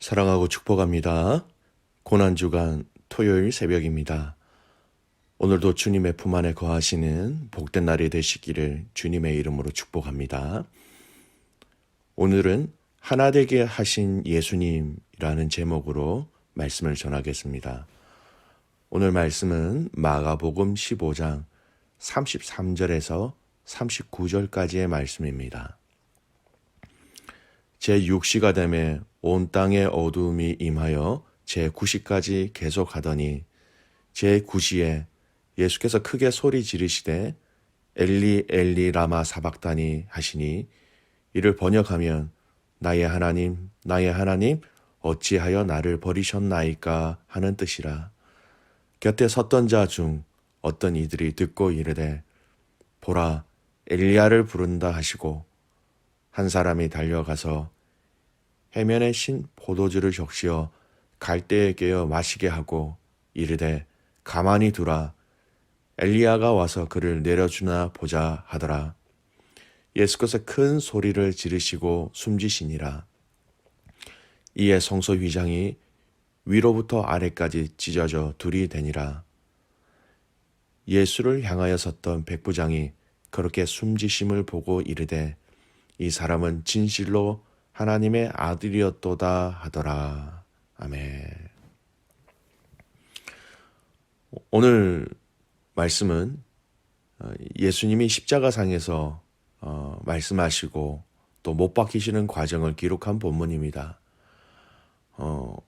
사랑하고 축복합니다. 고난주간 토요일 새벽입니다. 오늘도 주님의 품 안에 거하시는 복된 날이 되시기를 주님의 이름으로 축복합니다. 오늘은 하나 되게 하신 예수님이라는 제목으로 말씀을 전하겠습니다. 오늘 말씀은 마가복음 15장 33절에서 39절까지의 말씀입니다. 제6시가 되매 온 땅에 어두움이 임하여 제9시까지 계속하더니 제9시에 예수께서 크게 소리 지르시되 엘리 엘리 라마 사박다니 하시니 이를 번역하면 나의 하나님 나의 하나님 어찌하여 나를 버리셨나이까 하는 뜻이라. 곁에 섰던 자 중 어떤 이들이 듣고 이르되 보라 엘리야를 부른다 하시고 한 사람이 달려가서 해면에 신 포도주를 적시어 갈대에 깨어 마시게 하고 이르되 가만히 두라 엘리야가 와서 그를 내려주나 보자 하더라. 예수께서 큰 소리를 지르시고 숨지시니라. 이에 성소 휘장이 위로부터 아래까지 찢어져 둘이 되니라. 예수를 향하여 섰던 백부장이 그렇게 숨지심을 보고 이르되 이 사람은 진실로 하나님의 아들이었도다 하더라. 아멘. 오늘 말씀은 예수님이 십자가상에서 말씀하시고 또 못 박히시는 과정을 기록한 본문입니다.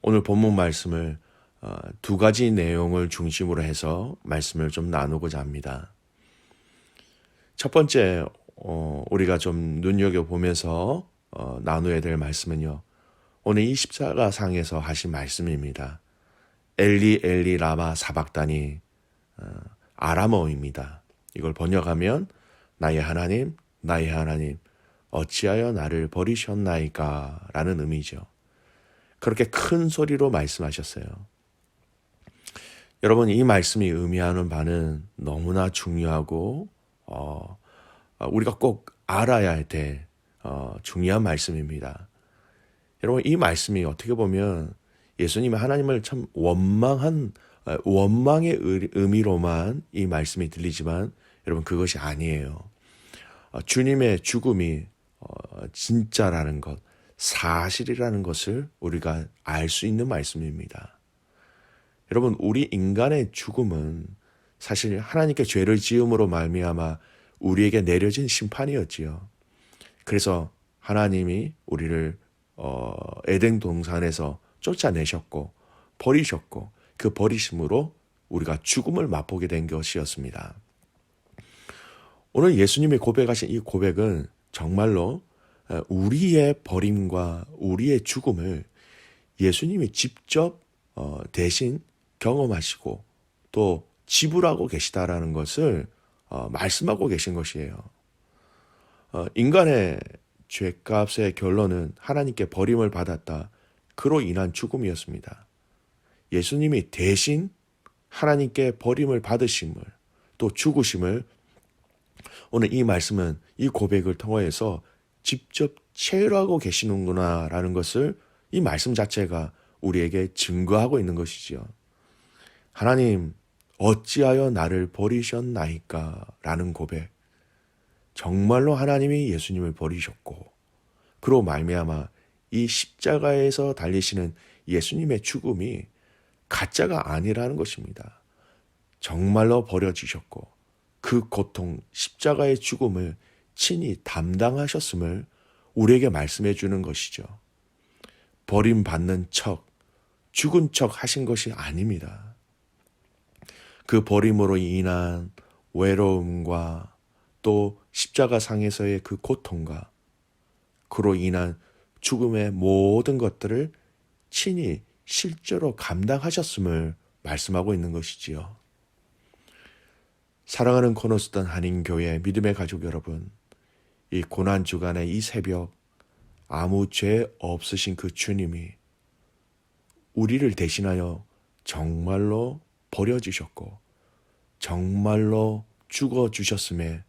오늘 본문 말씀을 두 가지 내용을 중심으로 해서 말씀을 좀 나누고자 합니다. 첫 번째 우리가 좀 눈여겨보면서 나누어야 될 말씀은요. 오늘 이 십자가상에서 하신 말씀입니다. 엘리 엘리 라마 사박다니 아람어입니다. 이걸 번역하면 나의 하나님 나의 하나님 어찌하여 나를 버리셨나이까 라는 의미죠. 그렇게 큰 소리로 말씀하셨어요. 여러분 이 말씀이 의미하는 바는 너무나 중요하고 우리가 꼭 알아야 될 중요한 말씀입니다. 여러분 이 말씀이 어떻게 보면 예수님이 하나님을 참 원망의 의미로만 이 말씀이 들리지만 여러분 그것이 아니에요. 주님의 죽음이 진짜라는 것, 사실이라는 것을 우리가 알 수 있는 말씀입니다. 여러분 우리 인간의 죽음은 사실 하나님께 죄를 지음으로 말미암아 우리에게 내려진 심판이었지요. 그래서 하나님이 우리를 에덴 동산에서 쫓아내셨고 버리셨고 그 버리심으로 우리가 죽음을 맛보게 된 것이었습니다. 오늘 예수님이 고백하신 이 고백은 정말로 우리의 버림과 우리의 죽음을 예수님이 직접 대신 경험하시고 또 지불하고 계시다라는 것을 말씀하고 계신 것이에요. 인간의 죄값의 결론은 하나님께 버림을 받았다. 그로 인한 죽음이었습니다. 예수님이 대신 하나님께 버림을 받으심을 또 죽으심을 오늘 이 말씀은 이 고백을 통해서 직접 체험하고 계시는구나라는 것을 이 말씀 자체가 우리에게 증거하고 있는 것이지요. 하나님 어찌하여 나를 버리셨나이까 라는 고백. 정말로 하나님이 예수님을 버리셨고 그로 말미암아 이 십자가에서 달리시는 예수님의 죽음이 가짜가 아니라는 것입니다. 정말로 버려지셨고 그 고통 십자가의 죽음을 친히 담당하셨음을 우리에게 말씀해 주는 것이죠. 버림받는 척, 죽은 척 하신 것이 아닙니다. 그 버림으로 인한 외로움과 또 십자가상에서의 그 고통과 그로 인한 죽음의 모든 것들을 친히 실제로 감당하셨음을 말씀하고 있는 것이지요. 사랑하는 코너스턴 한인교회 믿음의 가족 여러분, 이 고난주간의 이 새벽 아무 죄 없으신 그 주님이 우리를 대신하여 정말로 버려주셨고 정말로 죽어주셨음에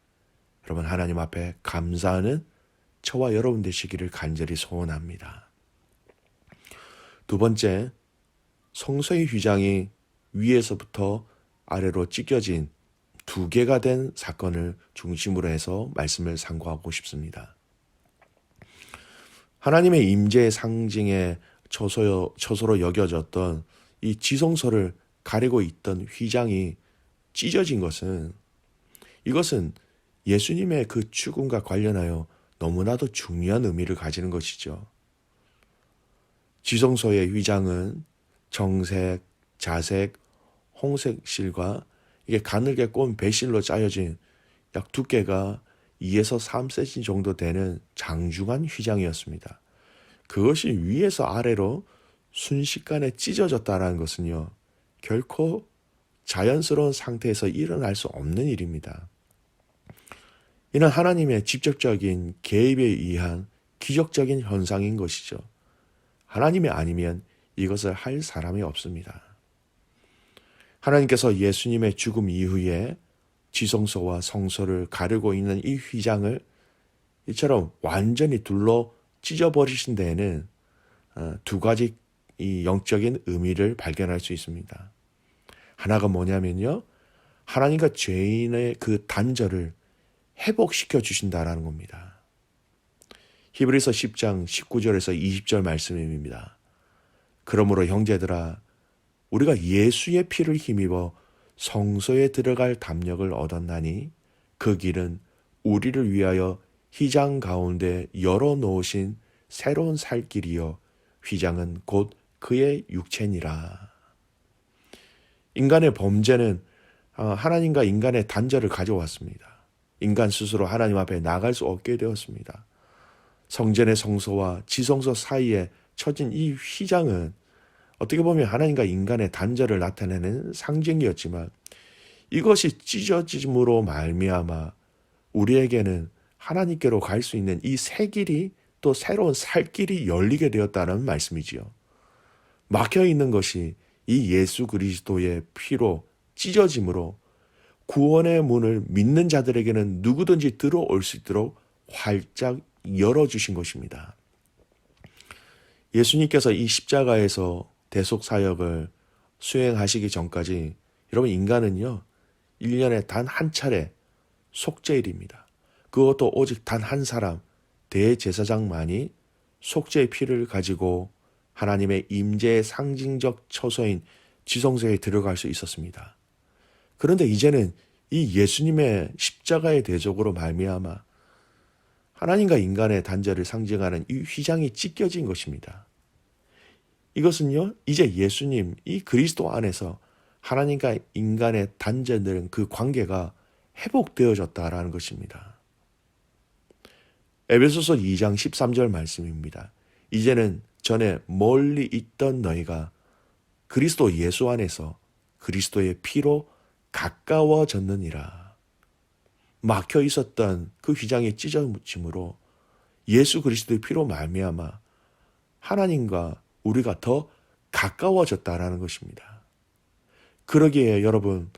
여러분 하나님 앞에 감사하는 저와 여러분 되시기를 간절히 소원합니다. 두 번째, 성소의 휘장이 위에서부터 아래로 찢겨진 두 개가 된 사건을 중심으로 해서 말씀을 상고하고 싶습니다. 하나님의 임재의 상징의 처소로 여겨졌던 이 지성소를 가리고 있던 휘장이 찢어진 것은, 이것은 예수님의 그 죽음과 관련하여 너무나도 중요한 의미를 가지는 것이죠. 지성소의 휘장은 정색, 자색, 홍색 실과 이게 가늘게 꼰 배실로 짜여진 약 두께가 2에서 3cm 정도 되는 장중한 휘장이었습니다. 그것이 위에서 아래로 순식간에 찢어졌다는 것은요, 결코 자연스러운 상태에서 일어날 수 없는 일입니다. 이는 하나님의 직접적인 개입에 의한 기적적인 현상인 것이죠. 하나님이 아니면 이것을 할 사람이 없습니다. 하나님께서 예수님의 죽음 이후에 지성소와 성소를 가르고 있는 이 휘장을 이처럼 완전히 둘러 찢어버리신 데에는 두 가지 이 영적인 의미를 발견할 수 있습니다. 하나가 뭐냐면요, 하나님과 죄인의 그 단절을 회복시켜 주신다라는 겁니다. 히브리서 10장 19절에서 20절 말씀입니다. 그러므로 형제들아, 우리가 예수의 피를 힘입어 성소에 들어갈 담력을 얻었나니 그 길은 우리를 위하여 휘장 가운데 열어놓으신 새로운 살 길이요 휘장은 곧 그의 육체니라. 인간의 범죄는 하나님과 인간의 단절을 가져왔습니다. 인간 스스로 하나님 앞에 나갈 수 없게 되었습니다. 성전의 성소와 지성소 사이에 처진 이 휘장은 어떻게 보면 하나님과 인간의 단절을 나타내는 상징이었지만, 이것이 찢어짐으로 말미암아 우리에게는 하나님께로 갈 수 있는 이 새 길이, 또 새로운 살 길이 열리게 되었다는 말씀이지요. 막혀 있는 것이 이 예수 그리스도의 피로 찢어짐으로 구원의 문을 믿는 자들에게는 누구든지 들어올 수 있도록 활짝 열어주신 것입니다. 예수님께서 이 십자가에서 대속 사역을 수행하시기 전까지 여러분, 인간은요 1년에 단 한 차례 속죄일입니다. 그것도 오직 단 한 사람, 대제사장만이 속죄의 피를 가지고 하나님의 임재의 상징적 처소인 지성소에 들어갈 수 있었습니다. 그런데 이제는 이 예수님의 십자가의 대적으로 말미암아 하나님과 인간의 단절을 상징하는 이 휘장이 찢겨진 것입니다. 이것은요, 이제 예수님, 이 그리스도 안에서 하나님과 인간의 단절된 그 관계가 회복되어졌다라는 것입니다. 에베소서 2장 13절 말씀입니다. 이제는 전에 멀리 있던 너희가 그리스도 예수 안에서 그리스도의 피로 가까워졌느니라. 막혀 있었던 그 휘장이 찢어짐으로 예수 그리스도의 피로 말미암아 하나님과 우리가 더 가까워졌다라는 것입니다. 그러기에 여러분,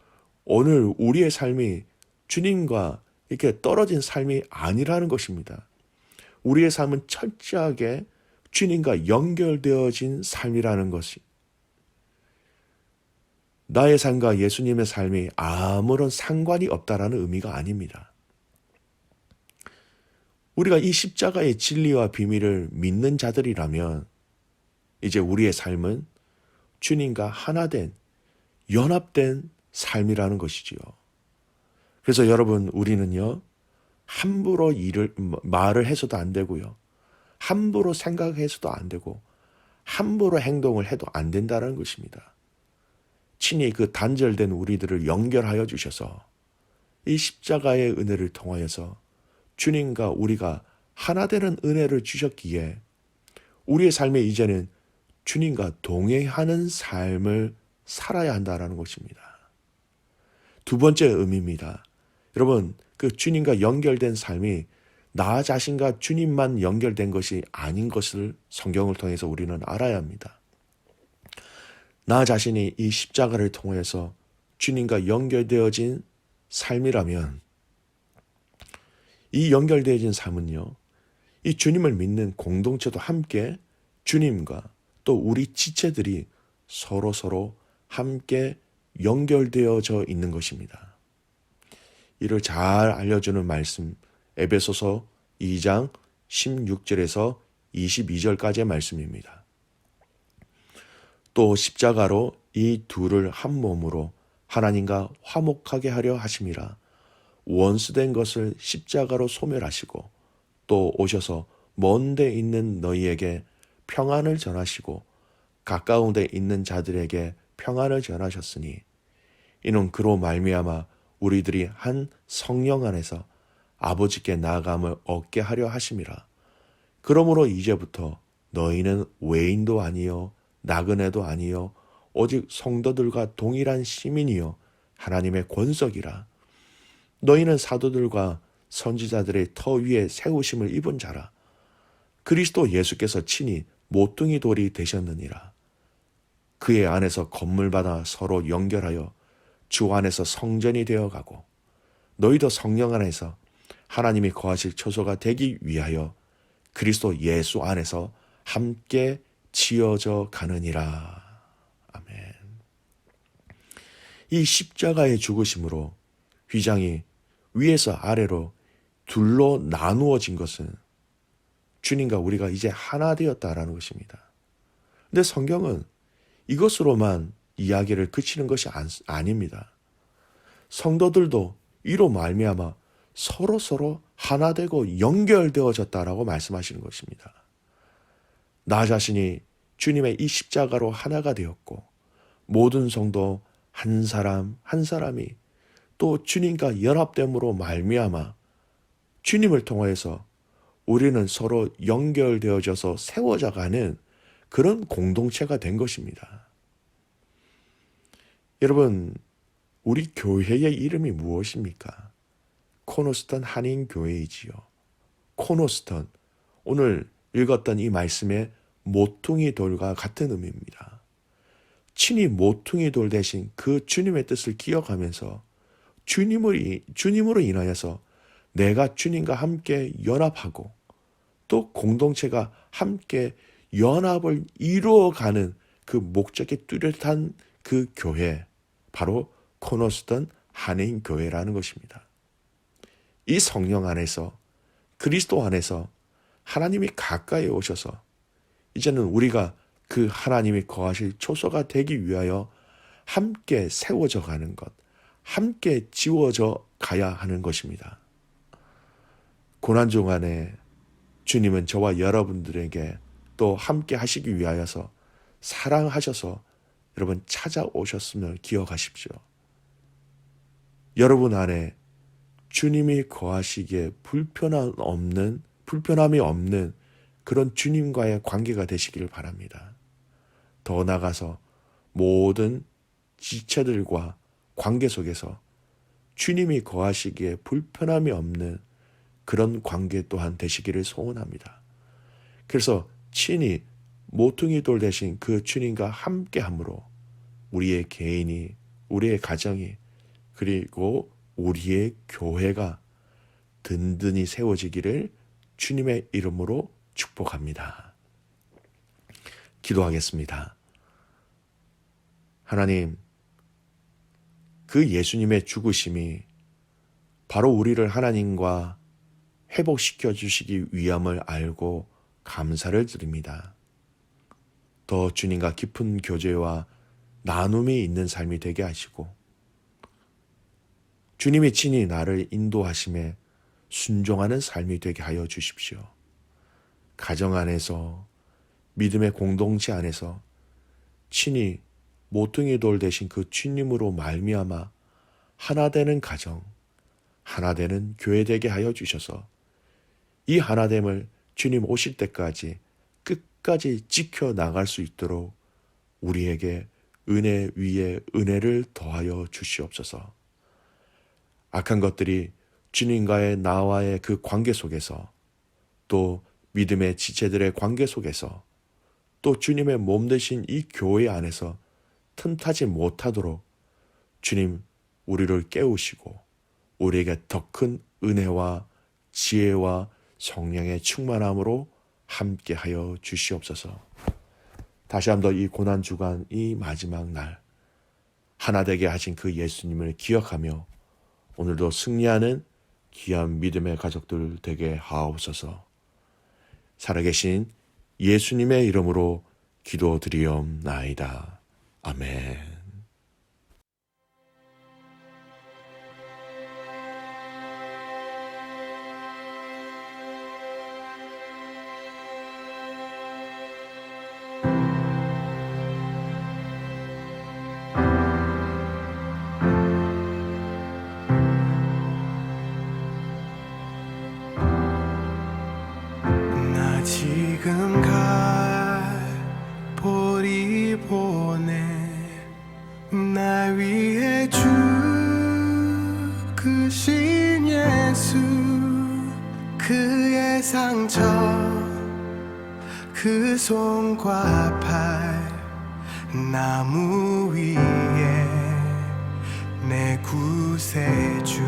오늘 우리의 삶이 주님과 이렇게 떨어진 삶이 아니라는 것입니다. 우리의 삶은 철저하게 주님과 연결되어진 삶이라는 것이, 나의 삶과 예수님의 삶이 아무런 상관이 없다라는 의미가 아닙니다. 우리가 이 십자가의 진리와 비밀을 믿는 자들이라면 이제 우리의 삶은 주님과 하나된, 연합된 삶이라는 것이지요. 그래서 여러분, 우리는요 함부로 말을 해서도 안 되고요, 함부로 생각해서도 안 되고, 함부로 행동을 해도 안 된다는 것입니다. 친히 그 단절된 우리들을 연결하여 주셔서 이 십자가의 은혜를 통하여서 주님과 우리가 하나 되는 은혜를 주셨기에 우리의 삶에 이제는 주님과 동행하는 삶을 살아야 한다는 것입니다. 두 번째 의미입니다. 여러분, 그 주님과 연결된 삶이 나 자신과 주님만 연결된 것이 아닌 것을 성경을 통해서 우리는 알아야 합니다. 나 자신이 이 십자가를 통해서 주님과 연결되어진 삶이라면, 이 연결되어진 삶은요, 이 주님을 믿는 공동체도 함께 주님과 또 우리 지체들이 서로 함께 연결되어져 있는 것입니다. 이를 잘 알려주는 말씀, 에베소서 2장 16절에서 22절까지의 말씀입니다. 또 십자가로 이 둘을 한 몸으로 하나님과 화목하게 하려 하심이라. 원수된 것을 십자가로 소멸하시고 또 오셔서 먼 데 있는 너희에게 평안을 전하시고 가까운 데 있는 자들에게 평안을 전하셨으니 이는 그로 말미암아 우리들이 한 성령 안에서 아버지께 나아감을 얻게 하려 하심이라. 그러므로 이제부터 너희는 외인도 아니요 나그네도 아니요 오직 성도들과 동일한 시민이요 하나님의 권석이라. 너희는 사도들과 선지자들의 터 위에 세우심을 입은 자라. 그리스도 예수께서 친히 모퉁이 돌이 되셨느니라. 그의 안에서 건물마다 서로 연결하여 주 안에서 성전이 되어가고 너희도 성령 안에서 하나님이 거하실 처소가 되기 위하여 그리스도 예수 안에서 함께 지어져 가느니라. 아멘. 이 십자가의 죽으심으로 휘장이 위에서 아래로 둘로 나누어진 것은 주님과 우리가 이제 하나 되었다라는 것입니다. 근데 성경은 이것으로만 이야기를 그치는 것이 아닙니다. 성도들도 이로 말미암아 서로 하나 되고 연결되어졌다라고 말씀하시는 것입니다. 나 자신이 주님의 이 십자가로 하나가 되었고 모든 성도 한 사람 한 사람이 또 주님과 연합됨으로 말미암아 주님을 통해서 우리는 서로 연결되어져서 세워져 가는 그런 공동체가 된 것입니다. 여러분, 우리 교회의 이름이 무엇입니까? 코너스턴 한인교회이지요. 코너스턴, 오늘 읽었던 이 말씀의 모퉁이 돌과 같은 의미입니다. 친히 모퉁이 돌 대신 그 주님의 뜻을 기억하면서 주님으로 인하여서 내가 주님과 함께 연합하고 또 공동체가 함께 연합을 이루어가는 그 목적이 뚜렷한 그 교회, 바로 코너스턴 한인교회라는 것입니다. 이 성령 안에서 그리스도 안에서 하나님이 가까이 오셔서 이제는 우리가 그 하나님이 거하실 초소가 되기 위하여 함께 세워져 가는 것, 함께 지워져 가야 하는 것입니다. 고난 중간에 주님은 저와 여러분들에게 또 함께 하시기 위하여서 사랑하셔서 여러분 찾아오셨음을 기억하십시오. 여러분 안에 주님이 거하시기에 불편함이 없는 그런 주님과의 관계가 되시기를 바랍니다. 더 나아가서 모든 지체들과 관계 속에서 주님이 거하시기에 불편함이 없는 그런 관계 또한 되시기를 소원합니다. 그래서 친히 모퉁이 돌 대신 그 주님과 함께함으로 우리의 개인이, 우리의 가정이, 그리고 우리의 교회가 든든히 세워지기를 주님의 이름으로 축복합니다. 기도하겠습니다. 하나님, 그 예수님의 죽으심이 바로 우리를 하나님과 회복시켜 주시기 위함을 알고 감사를 드립니다. 더 주님과 깊은 교제와 나눔이 있는 삶이 되게 하시고 주님이 친히 나를 인도하심에 순종하는 삶이 되게 하여 주십시오. 가정 안에서, 믿음의 공동체 안에서 친히 모퉁이 돌 대신 그 주님으로 말미암아 하나 되는 가정, 하나 되는 교회 되게 하여 주셔서 이 하나됨을 주님 오실 때까지 끝까지 지켜나갈 수 있도록 우리에게 은혜 위에 은혜를 더하여 주시옵소서. 악한 것들이 주님과의 나와의 그 관계 속에서, 또 믿음의 지체들의 관계 속에서, 또 주님의 몸 되신 이 교회 안에서 틈타지 못하도록 주님 우리를 깨우시고 우리에게 더 큰 은혜와 지혜와 성령의 충만함으로 함께하여 주시옵소서. 다시 한 번 더 이 고난주간 이 마지막 날 하나 되게 하신 그 예수님을 기억하며 오늘도 승리하는 귀한 믿음의 가족들 되게 하옵소서. 살아계신 예수님의 이름으로 기도드리옵나이다. 아멘. 지금 갈 보리 보내 나 위해 죽으신 예수 그의 상처 그 손과 팔 나무 위에 내 구세주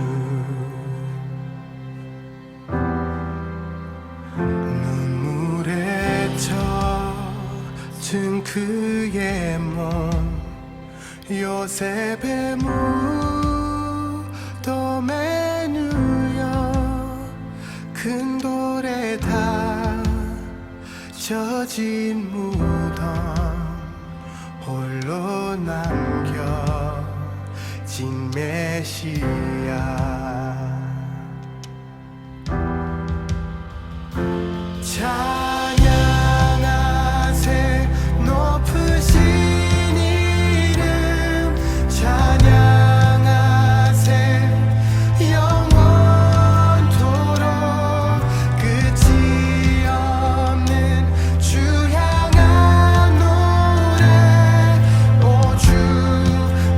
젖은 그의 몸 요셉의 무덤에 누여 큰 돌에 닫혀진 무덤 홀로 남겨진 메시아 찬양하세 높으신 이름 찬양하세 영원토록 끝이 없는 주 향한 노래 오 주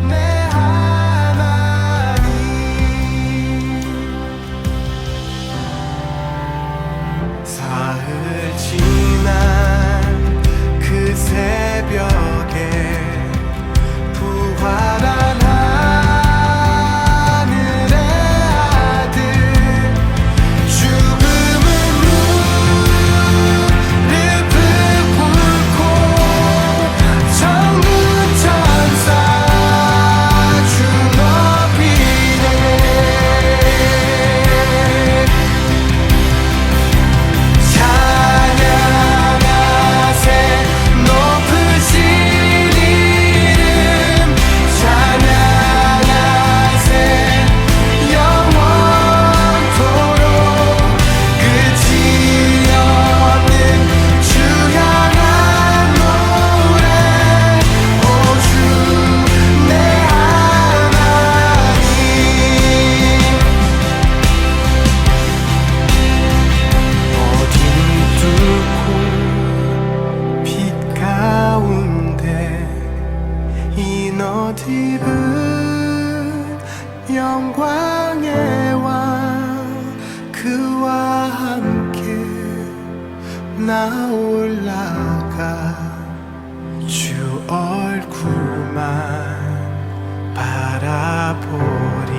내 하나님 사흘 지난 그 새벽에 부활한 하늘의 아들 죽음은 무릎을 꿇고 천군 천사 주 높이네 찬양하세 높으신 이름 찬양하세 영원토록 끝이 없는 주 향한 노래 오 주 내 하나님 어둠 뚫고 빛 가운데 이 너디은 영광의 왕 그와 함께 나 올라가 주 얼굴만 바라보리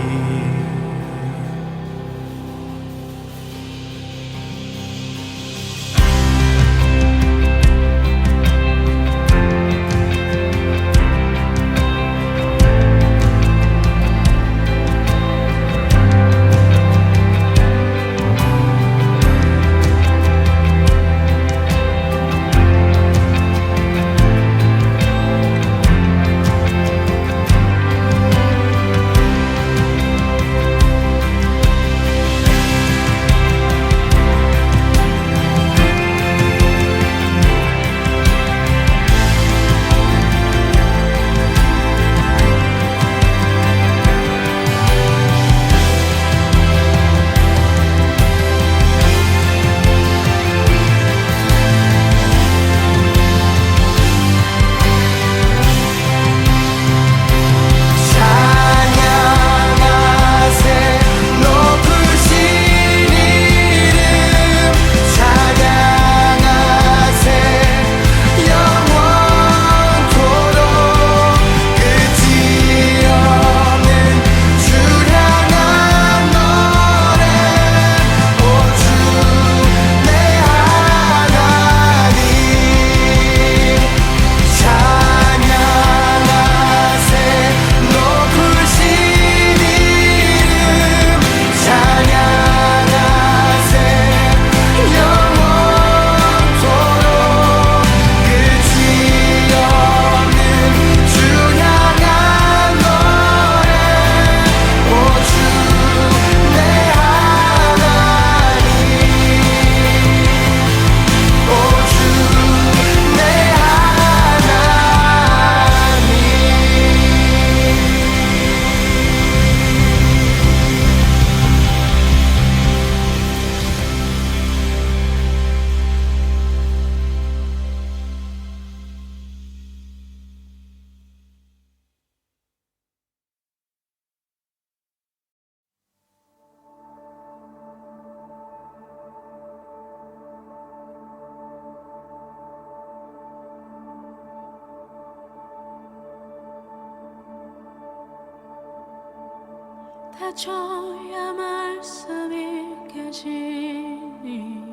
줘야 말씀이 깨지니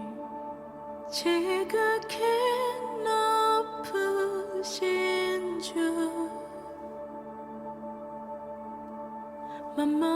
지극히 높으신 주 만물